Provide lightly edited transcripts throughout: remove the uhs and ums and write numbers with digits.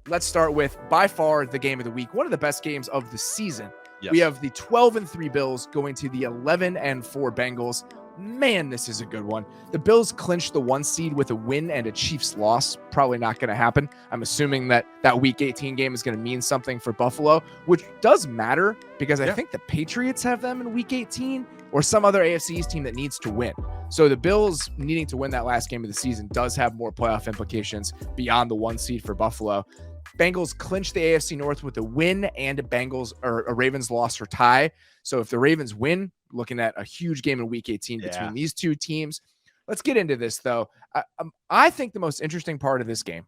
let's start with by far the game of the week, one of the best games of the season. Yes. We have the 12-3 Bills going to the 11-4 Bengals. Man, this is a good one. The Bills clinched the 1 seed with a win and a Chiefs loss. Probably not going to happen. I'm assuming that Week 18 game is going to mean something for Buffalo, which does matter because I think the Patriots have them in Week 18 or some other AFC East team that needs to win. So the Bills needing to win that last game of the season does have more playoff implications beyond the 1 seed for Buffalo. Bengals clinched the AFC North with a win and a Ravens loss or tie. So if the Ravens win, looking at a huge game in Week 18 between these two teams. Let's get into this, though. I think the most interesting part of this game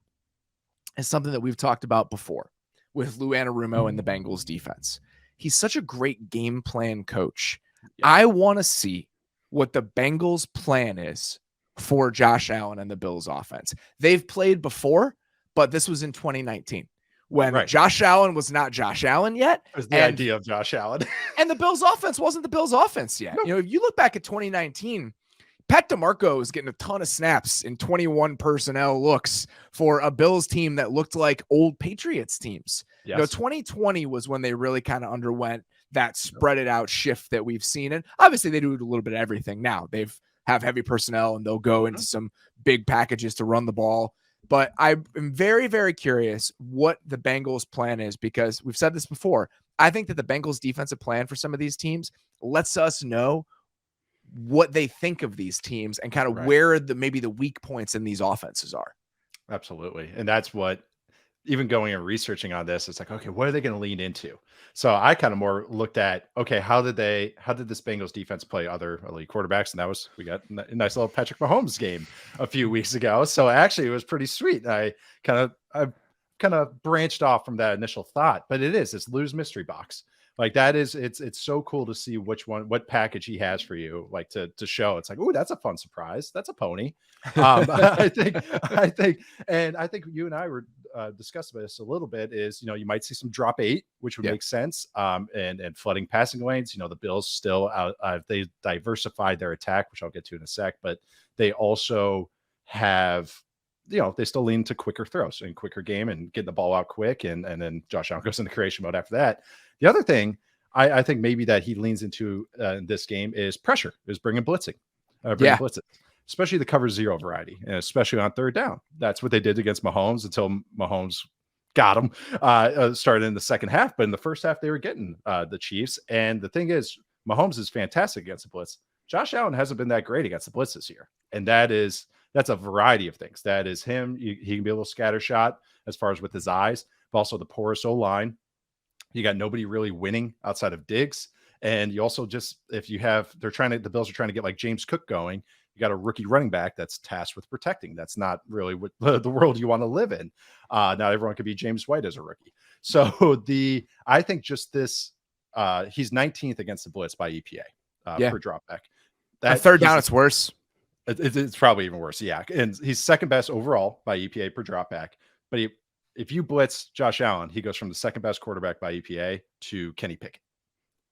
is something that we've talked about before with Lou Anarumo and the Bengals defense. He's such a great game plan coach. Yeah. I want to see what the Bengals plan is for Josh Allen and the Bills offense. They've played before, but this was in 2019 when Josh Allen was not Josh Allen yet. It was the idea of Josh Allen. And the Bills offense wasn't the Bills offense yet. Nope. If you look back at 2019, Pat DeMarco was getting a ton of snaps in 21 personnel looks for a Bills team that looked like old Patriots teams. Yes. 2020 was when they really kind of underwent that spread it out shift that we've seen. And obviously they do a little bit of everything now. Have heavy personnel and they'll go into some big packages to run the ball. But I'm very, very curious what the Bengals plan is, because we've said this before. I think that the Bengals defensive plan for some of these teams lets us know what they think of these teams and kind of where maybe the weak points in these offenses are. Absolutely. And that's what, even going and researching on this, it's like, okay, what are they going to lean into? So I kind of more looked at, okay, how did this Bengals defense play other elite quarterbacks? And we got a nice little Patrick Mahomes game a few weeks ago. So actually it was pretty sweet. I kind of branched off from that initial thought, but it's Lou's mystery box. Like that is, it's so cool to see what package he has for you, like to show. It's like, oh, that's a fun surprise. That's a pony. I think you and I were discussing this a little bit. Is you might see some drop 8, which would make sense. And flooding passing lanes. The Bills still they diversified their attack, which I'll get to in a sec, but they also have. They still lean to quicker throws and quicker game and getting the ball out quick. And then Josh Allen goes into creation mode after that. The other thing I think maybe that he leans into in this game is pressure, is bringing blitzing, blitzes, especially the cover 0 variety, and especially on third down. That's what they did against Mahomes until Mahomes got him started in the second half. But in the first half, they were getting the Chiefs. And the thing is, Mahomes is fantastic against the blitz. Josh Allen hasn't been that great against the blitz this year. And that's a variety of things. That is him. He can be a little scattershot as far as with his eyes, but also the porous O-line. You got nobody really winning outside of Diggs. And you also the Bills are trying to get like James Cook going. You got a rookie running back that's tasked with protecting. That's not really what the world you want to live in. Not everyone could be James White as a rookie. So I think just this, he's 19th against the blitz by EPA per dropback. That third down, it's worse. It's probably even worse. Yeah. And he's second best overall by EPA per dropback. But if you blitz Josh Allen, he goes from the second best quarterback by EPA to Kenny Pickett.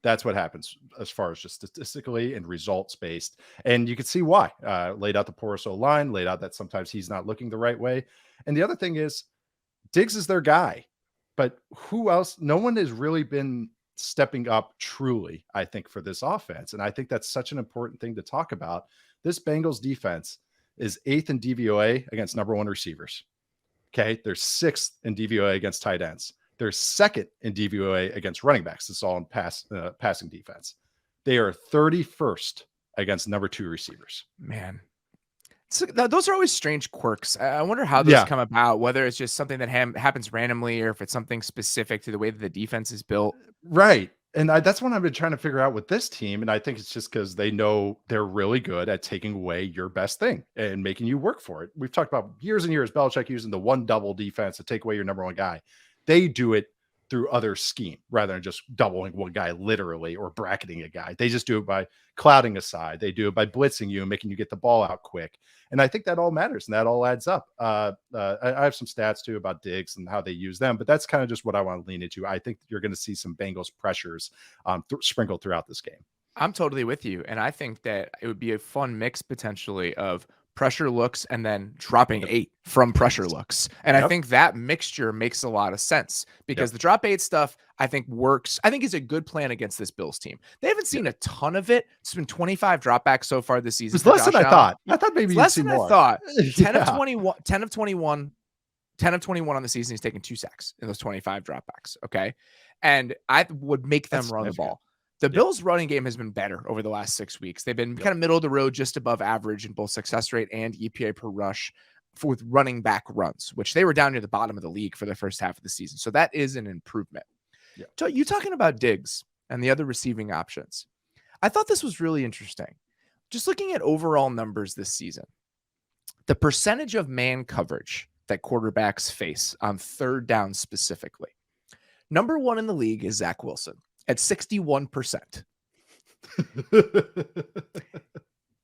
That's what happens as far as just statistically and results based. And you can see why. Laid out the porous O-line, laid out that sometimes he's not looking the right way. And the other thing is, Diggs is their guy. But who else? No one has really been stepping up truly, I think, for this offense. And I think that's such an important thing to talk about. This Bengals defense is 8th in DVOA against number 1 receivers. Okay. They're 6th in DVOA against tight ends. They're 2nd in DVOA against running backs. It's all in passing defense. They are 31st against number 2 receivers. Man. So those are always strange quirks. I wonder how those come about, whether it's just something that happens randomly or if it's something specific to the way that the defense is built. Right. And that's what I've been trying to figure out with this team. And I think it's just because they know they're really good at taking away your best thing and making you work for it. We've talked about years and years, Belichick using the 1 double defense to take away your number 1 guy. They do it through other scheme rather than just doubling one guy literally or bracketing a guy. They just do it by clouding a side. They do it by blitzing you and making you get the ball out quick. And I think that all matters and that all adds up. I have some stats too about Diggs and how they use them, but that's kind of just what I want to lean into. I think you're going to see some Bengals pressures sprinkled throughout this game. I'm totally with you. And I think that it would be a fun mix potentially of pressure looks, and then dropping 8 from pressure looks. And I think that mixture makes a lot of sense because the drop 8 stuff, I think works. I think is a good plan against this Bills team. They haven't seen a ton of it. It's been 25 dropbacks so far this season. It's less than I thought. I thought maybe less than I thought. 10 yeah. of 21, 10 of 21, 10 of 21 on the season. He's taken 2 sacks in those 25 dropbacks. Okay. And I would make them run the ball. The Bills' running game has been better over the last 6 weeks. They've been kind of middle of the road, just above average in both success rate and EPA per rush with running back runs, which they were down near the bottom of the league for the first half of the season. So that is an improvement. So you talking about Diggs and the other receiving options. I thought this was really interesting. Just looking at overall numbers this season, the percentage of man coverage that quarterbacks face on third down specifically. Number 1 in the league is Zach Wilson at 61%.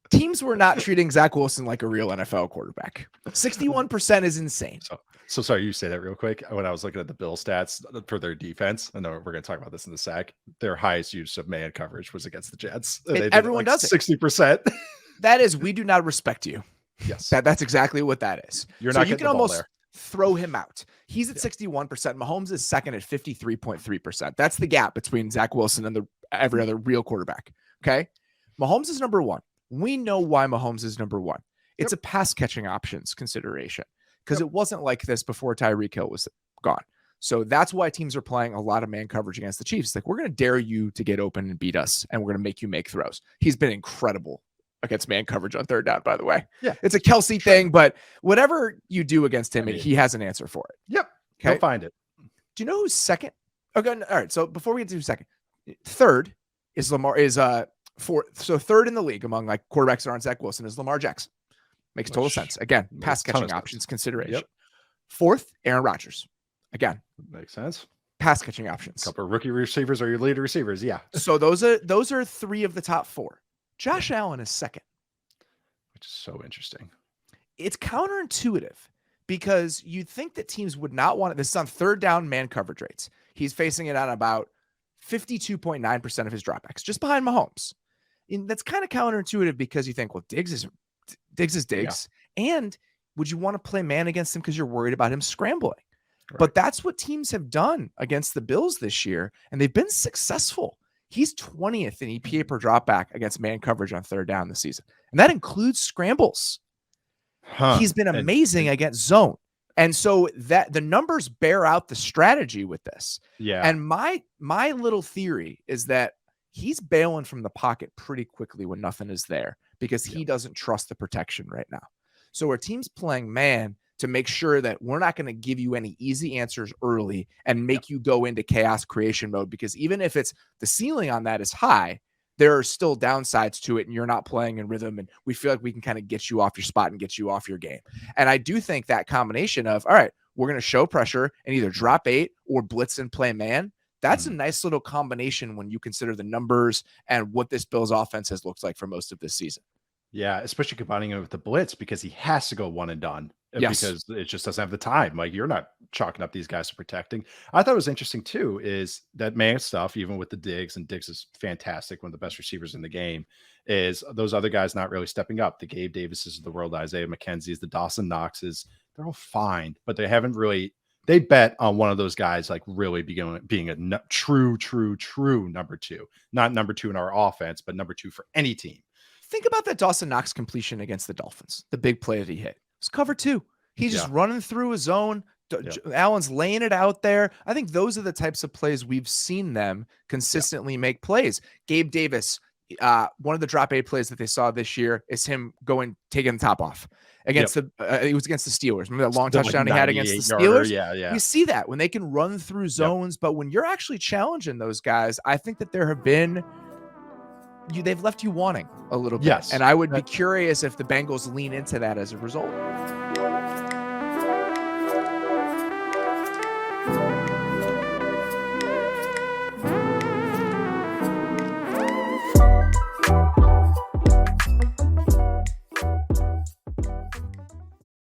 Teams were not treating Zach Wilson like a real NFL quarterback. 61% is insane. So sorry, you say that real quick. When I was looking at the Bill stats for their defense, I know we're going to talk about this in the sec. Their highest use of man coverage was against the Jets. Everyone does it. 60%. That is, we do not respect you. Yes. That's exactly what that is. You're not. You can almost throw him out. He's at 61%. Mahomes is second at 53.3%. That's the gap between Zach Wilson and every other real quarterback. Okay. Mahomes is number 1. We know why Mahomes is number 1. It's a pass catching options consideration because it wasn't like this before Tyreek Hill was gone. So that's why teams are playing a lot of man coverage against the Chiefs. Like, we're going to dare you to get open and beat us, and we're going to make you make throws. He's been incredible against man coverage on third down, by the way. Yeah. It's a Kelsey thing, but whatever you do against him, he has an answer for it. Yep. Okay. He'll find it. Do you know who's second? Okay. All right. So before we get to second, third is fourth. So third in the league among like quarterbacks that aren't Zach Wilson is Lamar Jackson. Makes total sense. Again, pass catching options consideration. Fourth, Aaron Rodgers. Again, makes sense. Pass catching options. A couple of rookie receivers are your lead receivers. Yeah. So those are 3 of the top 4. Josh Allen is second, which is so interesting. It's counterintuitive because you'd think that teams would not want it. This is on third down man coverage rates. He's facing it on about 52.9% of his dropbacks, just behind Mahomes. And that's kind of counterintuitive because you think, well, Diggs is Diggs. Yeah. And would you want to play man against him because you're worried about him scrambling? Right. But that's what teams have done against the Bills this year, and they've been successful. He's 20th in EPA per dropback against man coverage on third down this season. And that includes scrambles. He's been amazing against zone. And so that the numbers bear out the strategy with this. Yeah. And my little theory is that he's bailing from the pocket pretty quickly when nothing is there because he doesn't trust the protection right now. So our team's playing man to make sure that we're not going to give you any easy answers early and make you go into chaos creation mode, because even if it's the ceiling on that is high, there are still downsides to it and you're not playing in rhythm. And we feel like we can kind of get you off your spot and get you off your game. And I do think that combination of, all right, we're going to show pressure and either drop 8 or blitz and play man. That's a nice little combination when you consider the numbers and what this Bills offense has looked like for most of this season. Yeah, especially combining it with the blitz because he has to go one and done. Yes. Because it just doesn't have the time. Like, you're not chalking up these guys for protecting. I thought it was interesting too, is that man stuff, even with the Diggs, and Diggs is fantastic, one of the best receivers in the game, is those other guys not really stepping up. The Gabe Davises of the world, Isaiah McKenzie's, the Dawson Knoxes, they're all fine, but they haven't really, they bet on one of those guys like really being a true number 2, not number 2 in our offense, but number 2 for any team. Think about that Dawson Knox completion against the Dolphins, the big play that he hit. It's cover 2. He's just running through a zone. Allen's laying it out there. I think those are the types of plays we've seen them consistently make plays. Gabe Davis, one of the drop 8 plays that they saw this year is him taking the top off against it was against the Steelers. Remember that long touchdown he had against the Steelers? Yeah. We see that when they can run through zones, but when you're actually challenging those guys, I think that there have been they've left you wanting a little bit. Yes. And I would be curious if the Bengals lean into that as a result.